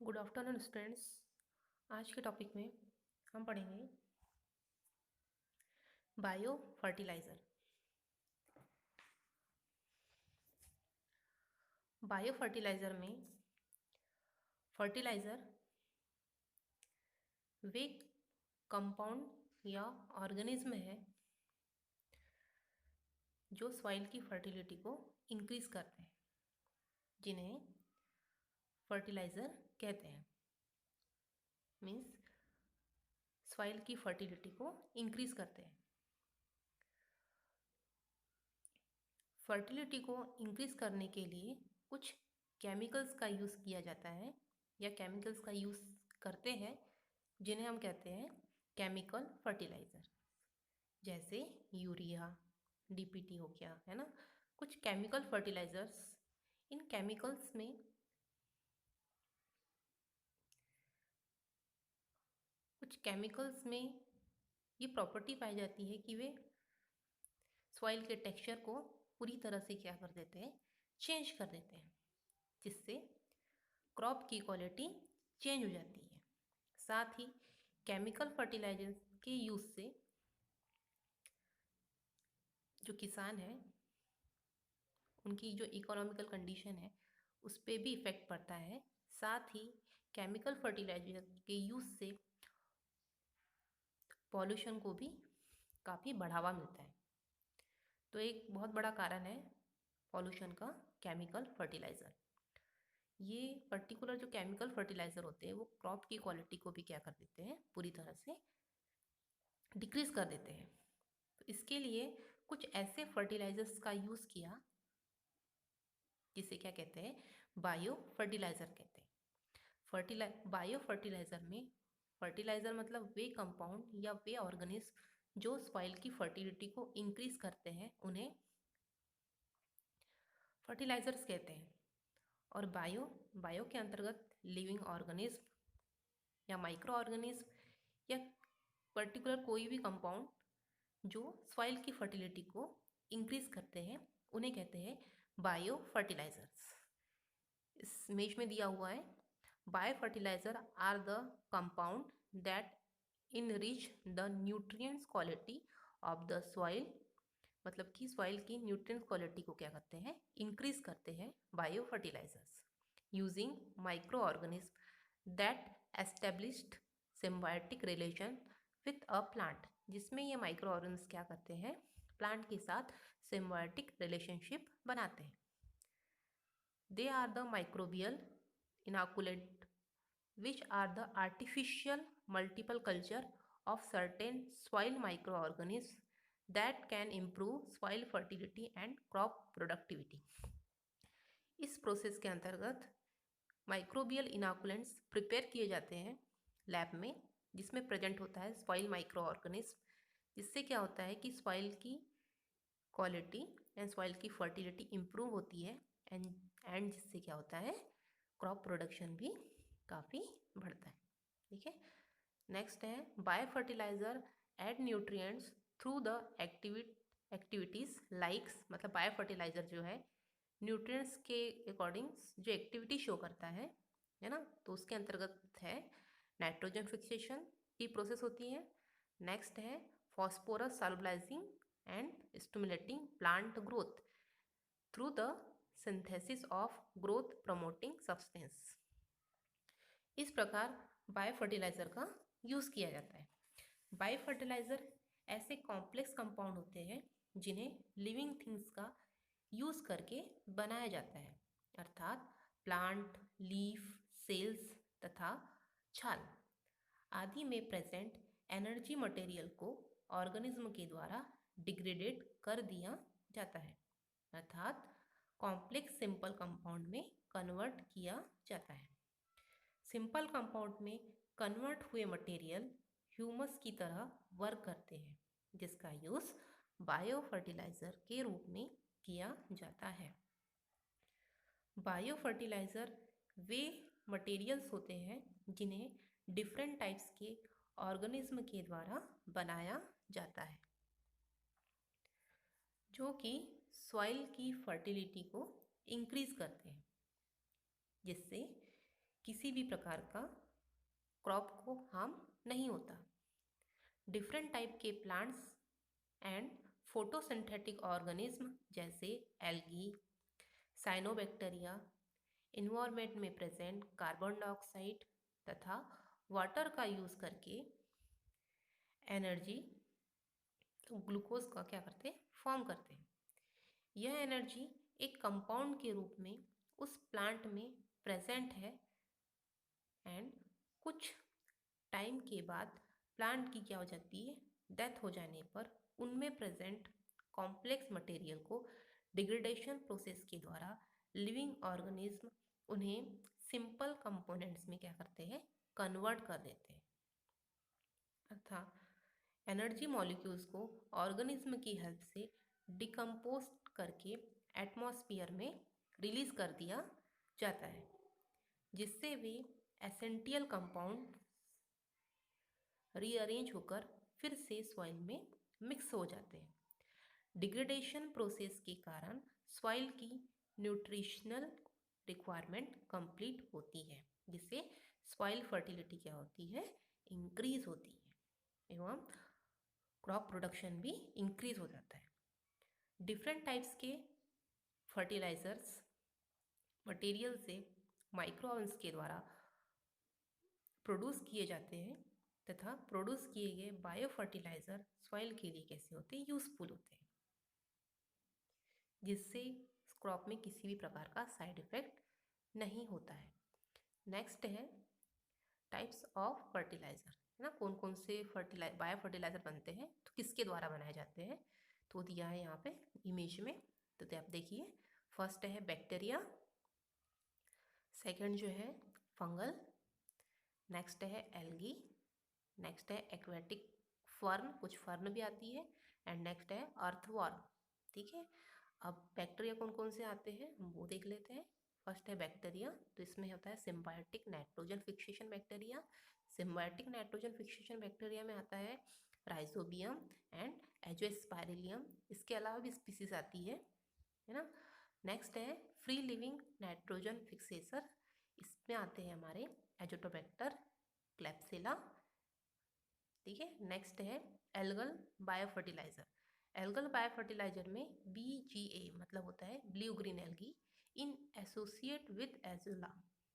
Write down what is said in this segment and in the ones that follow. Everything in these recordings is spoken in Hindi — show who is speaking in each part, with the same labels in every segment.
Speaker 1: Good afternoon students. आज के टॉपिक में हम पढ़ेंगे बायो फर्टिलाइज़र। बायो फर्टिलाइज़र में फर्टिलाइज़र वे कंपाउंड या ऑर्गेनिज्म है जो सॉइल की फर्टिलिटी को इंक्रीज करते हैं, जिन्हें फर्टिलाइज़र कहते हैं। मीन्स सॉइल की फर्टिलिटी को इंक्रीज करते हैं। फर्टिलिटी को इंक्रीज करने के लिए कुछ केमिकल्स का यूज़ किया जाता है या केमिकल्स का यूज़ करते हैं, जिन्हें हम कहते हैं केमिकल फर्टिलाइज़र। जैसे यूरिया, डीपीटी हो गया, है ना, कुछ केमिकल फर्टिलाइज़र्स। इन केमिकल्स में ये प्रॉपर्टी पाई जाती है कि वे सॉइल के टेक्सचर को पूरी तरह से क्या कर देते हैं, चेंज कर देते हैं, जिससे क्रॉप की क्वालिटी चेंज हो जाती है। साथ ही केमिकल फर्टिलाइजर के यूज़ से जो किसान है उनकी जो इकोनॉमिकल कंडीशन है उस पर भी इफ़ेक्ट पड़ता है। साथ ही केमिकल फर्टिलाइजर के यूज़ से पॉल्यूशन को भी काफ़ी बढ़ावा मिलता है। तो एक बहुत बड़ा कारण है पॉल्यूशन का केमिकल फर्टिलाइज़र। ये पर्टिकुलर जो केमिकल फर्टिलाइज़र होते हैं वो क्रॉप की क्वालिटी को भी क्या कर देते हैं, पूरी तरह से डिक्रीज कर देते हैं। तो इसके लिए कुछ ऐसे फर्टिलाइजर्स का यूज़ किया जिसे क्या कहते हैं, बायो फर्टिलाइज़र कहते हैं। बायो फर्टिलाइज़र में फर्टिलाइज़र मतलब वे कंपाउंड या वे ऑर्गेनिज्म जो सॉइल की फर्टिलिटी को इंक्रीज करते हैं, उन्हें फर्टिलाइजर्स कहते हैं। और बायो के अंतर्गत लिविंग ऑर्गेनिज्म या माइक्रो ऑर्गेनिज्म या पर्टिकुलर कोई भी कंपाउंड जो सॉइल की फर्टिलिटी को इंक्रीज करते हैं, उन्हें कहते हैं बायो फर्टिलाइजर्स। इस इमेज में दिया हुआ है, bio fertilizer are the compound that enrich the nutrients quality of the soil. मतलब कि सॉइल की न्यूट्रिएंट्स क्वालिटी को क्या करते हैं, इंक्रीज करते हैं bio fertilizers using micro organism that established symbiotic relation with a plant. जिसमें ये माइक्रो ऑर्गेनिज्म क्या करते हैं, प्लांट के साथ सिम्बायोटिक रिलेशनशिप बनाते हैं। They are the microbial inoculant, which are the artificial multiple culture of certain soil microorganisms that can improve soil fertility and crop productivity. इस प्रोसेस के अंतर्गत माइक्रोबियल इनोकुलेंट्स प्रिपेयर किए जाते हैं लैब में, जिसमें प्रेजेंट होता है सॉइल माइक्रो ऑर्गेनिज्म, जिससे क्या होता है कि सॉइल की क्वालिटी एंड सॉइल की फर्टिलिटी इम्प्रूव होती है एंड जिससे क्या होता है, क्रॉप प्रोडक्शन भी काफ़ी बढ़ता है। ठीक है, नेक्स्ट है bio fertilizer add nutrients through the activities likes. मतलब बायो फर्टिलाइजर जो है न्यूट्रिएंट्स के अकॉर्डिंग जो एक्टिविटी शो करता है ना, तो उसके अंतर्गत है नाइट्रोजन फिक्सेशन की प्रोसेस होती है। नेक्स्ट है phosphorus solubilising and stimulating plant growth through the synthesis of growth promoting substance. इस प्रकार बायो फर्टिलाइज़र का यूज़ किया जाता है। बायो फर्टिलाइज़र ऐसे कॉम्प्लेक्स कंपाउंड होते हैं जिन्हें लिविंग थिंग्स का यूज़ करके बनाया जाता है, अर्थात प्लांट, लीफ, सेल्स तथा छाल आदि में प्रेजेंट एनर्जी मटेरियल को ऑर्गेनिज्म के द्वारा डिग्रेडेड कर दिया जाता है, अर्थात कॉम्प्लेक्स सिंपल कंपाउंड में कन्वर्ट किया जाता है। सिंपल कंपाउंड में कन्वर्ट हुए मटेरियल ह्यूमस की तरह वर्क करते हैं, जिसका यूज़ बायो फर्टिलाइज़र के रूप में किया जाता है। बायो फर्टिलाइज़र वे मटेरियल्स होते हैं जिन्हें डिफरेंट टाइप्स के ऑर्गेनिज्म के द्वारा बनाया जाता है, जो कि सॉइल की फर्टिलिटी को इंक्रीज करते हैं, जिससे किसी भी प्रकार का क्रॉप को हार्म नहीं होता। डिफरेंट टाइप के प्लांट्स एंड फोटोसिंथेटिक ऑर्गेनिज्म जैसे एल्गी, साइनोबैक्टीरिया, इन्वायरमेंट में प्रेजेंट कार्बन डाइऑक्साइड तथा वाटर का यूज़ करके एनर्जी तो ग्लूकोज का क्या करते हैं, फॉर्म करते हैं। यह एनर्जी एक कंपाउंड के रूप में उस प्लांट में प्रेजेंट है एंड कुछ टाइम के बाद प्लांट की क्या हो जाती है, डेथ हो जाने पर उनमें प्रेजेंट कॉम्प्लेक्स मटेरियल को डिग्रेडेशन प्रोसेस के द्वारा लिविंग ऑर्गेनिज्म उन्हें सिंपल कंपोनेंट्स में क्या करते हैं, कन्वर्ट कर देते हैं अर्थात एनर्जी मॉलिक्यूल्स को ऑर्गेनिज्म की हेल्प से डिकम्पोज करके एटमॉस्फेयर में रिलीज कर दिया जाता है, जिससे वे एसेंशियल कंपाउंड रीअरेंज होकर फिर से सॉइल में मिक्स हो जाते हैं। डिग्रेडेशन प्रोसेस के कारण सॉइल की न्यूट्रिशनल रिक्वायरमेंट कंप्लीट होती है, जिससे सॉइल फर्टिलिटी क्या होती है, इंक्रीज होती है एवं क्रॉप प्रोडक्शन भी इंक्रीज हो जाता है। डिफरेंट टाइप्स के फर्टिलाइजर्स मटेरियल से माइक्रोऑर्गन्स के द्वारा प्रोड्यूस किए जाते हैं तथा प्रोड्यूस किए गए बायो फर्टिलाइजर सॉइल के लिए कैसे होते हैं, यूजफुल होते हैं, जिससे क्रॉप में किसी भी प्रकार का साइड इफेक्ट नहीं होता है। नेक्स्ट है टाइप्स ऑफ फर्टिलाइजर, है ना, कौन कौन से बायो फर्टिलाइजर बनते हैं तो किसके द्वारा बनाए जाते हैं, तो दिया है यहाँ पे इमेज में, तो आप देखिए। फर्स्ट है बैक्टीरिया, सेकंड जो है फंगल, नेक्स्ट है एल्गी, नेक्स्ट है एक्वेटिक फर्न, कुछ फर्न भी आती है, एंड नेक्स्ट है अर्थवर्म। ठीक है, अब बैक्टीरिया कौन कौन से आते हैं हम वो देख लेते हैं। फर्स्ट है बैक्टीरिया, तो इसमें होता है symbiotic nitrogen fixation bacteria. Symbiotic nitrogen fixation bacteria में आता है राइजोबियम एंड एजोस्पाइरिलियम, इसके अलावा भी स्पीसीज आती है ना। नेक्स्ट है फ्री लिविंग नाइट्रोजन फिक्सेसर, इसमें आते हैं हमारे एजोटोबैक्टर, क्लैप्सिला। ठीक है, नेक्स्ट है algal bio fertilizer. Algal bio fertilizer में BGA मतलब होता है blue green algae in associate with Azolla.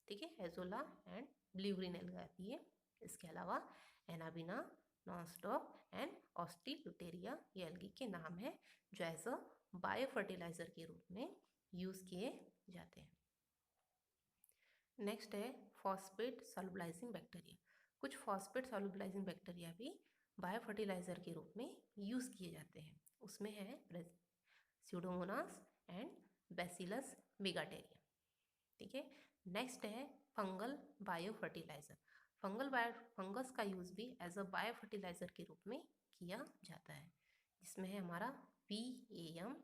Speaker 1: ठीक है, Azolla and blue green algae आती है। इसके अलावा एनाबिना, नॉनस्टॉप एंड ऑस्टिलुटेरिया ये एल्गी के नाम है जो एज अ बायो फर्टिलाइजर के रूप में यूज किए जाते हैं। नेक्स्ट है फॉस्फेट सॉल्युबलाइजिंग बैक्टीरिया। कुछ फॉस्फेट सॉल्युबलाइजिंग बैक्टीरिया भी बायो फर्टिलाइजर के रूप में यूज किए जाते हैं, उसमें है स्यूडोमोनास एंड बैसिलस मेगाटेरियम। ठीक है, नेक्स्ट है फंगल बायो फर्टिलाइजर। फंगस का यूज भी एज अ बायो फर्टिलाइजर के रूप में किया जाता है, जिसमें है हमारा VAM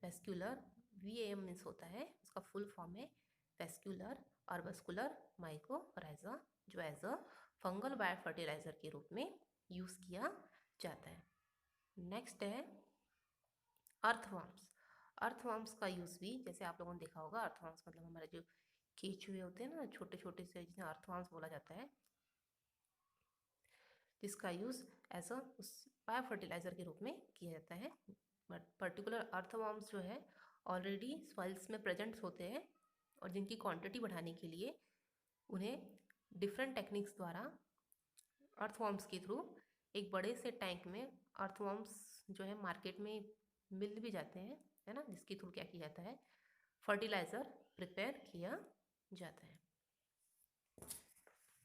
Speaker 1: वेस्कुलर, VAM मीन्स होता है, उसका फुल फॉर्म है वेस्कुलर अर्बस्कुलर माइकोराइजा, जो as a fungal bio fertilizer के रूप में यूज किया जाता है। नेक्स्ट है अर्थवर्म्स। अर्थवर्म्स का यूज भी जैसे आप लोगों ने देखा होगा, अर्थवर्म्स मतलब हमारे जो केचुए होते हैं ना, छोटे छोटे से, जिन्हें अर्थवर्म्स बोला जाता है, जिसका use as a bio fertilizer के रूप में किया जाता है। बट पर्टिकुलर अर्थवर्म्स जो है ऑलरेडी सॉइल्स में प्रेजेंट्स होते हैं और जिनकी क्वांटिटी बढ़ाने के लिए उन्हें डिफरेंट टेक्निक्स द्वारा अर्थवर्म्स के थ्रू एक बड़े से टैंक में अर्थवर्म्स जो है मार्केट में मिल भी जाते हैं, है ना, जिसके थ्रू क्या किया जाता है, फर्टिलाइज़र प्रिपेयर किया जाता है।